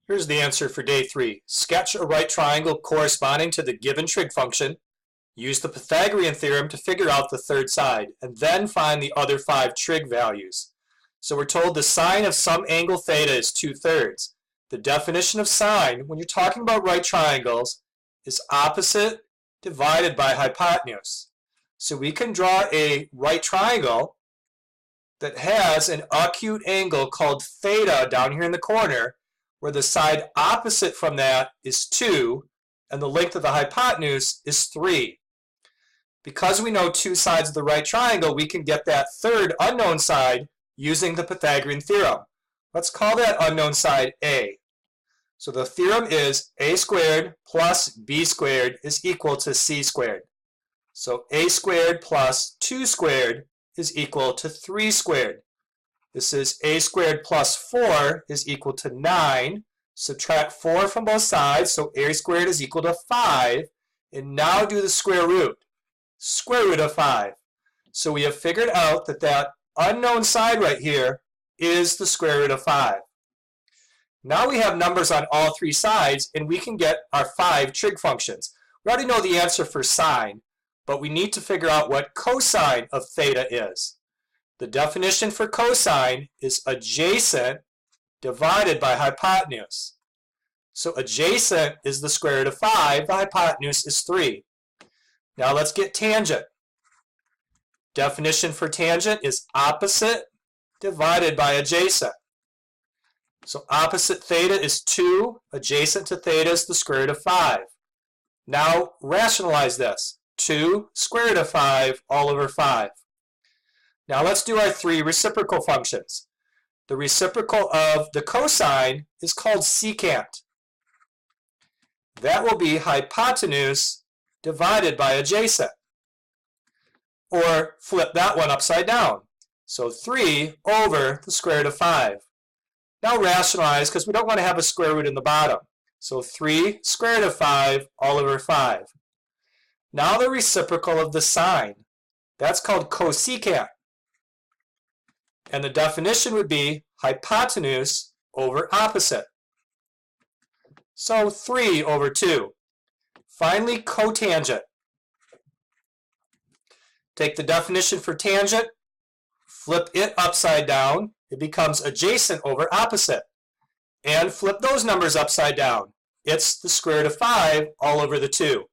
Here's the answer for day 3. Sketch a right triangle corresponding to the given trig function. Use the Pythagorean theorem to figure out the third side, and then find the other 5 trig values. So we're told the sine of some angle theta is 2/3. The definition of sine, when you're talking about right triangles, is opposite divided by hypotenuse. So we can draw a right triangle that has an acute angle called theta down here in the corner, where the side opposite from that is 2, and the length of the hypotenuse is 3. Because we know 2 sides of the right triangle, we can get that third unknown side using the Pythagorean theorem. Let's call that unknown side A. So the theorem is a squared plus b squared is equal to c squared. So a squared plus 2 squared is equal to 3 squared. This is a squared plus 4 is equal to 9. Subtract 4 from both sides, so a squared is equal to 5. And now do the square root. Square root of 5. So we have figured out that that unknown side right here is the square root of 5. Now we have numbers on all 3 sides, and we can get our 5 trig functions. We already know the answer for sine, but we need to figure out what cosine of theta is. The definition for cosine is adjacent divided by hypotenuse. So adjacent is the square root of 5, the hypotenuse is 3. Now let's get tangent. Definition for tangent is opposite divided by adjacent. So opposite theta is 2, adjacent to theta is the square root of 5. Now rationalize this. 2 square root of 5 all over 5. Now let's do our 3 reciprocal functions. The reciprocal of the cosine is called secant. That will be hypotenuse divided by adjacent. Or flip that one upside down. So 3 over the square root of 5. Now rationalize, because we don't want to have a square root in the bottom. So 3 square root of 5 all over 5. Now the reciprocal of the sine. That's called cosecant. And the definition would be hypotenuse over opposite. So 3 over 2. Finally, cotangent. Take the definition for tangent, flip it upside down. It becomes adjacent over opposite. And flip those numbers upside down. It's the square root of 5 all over the 2.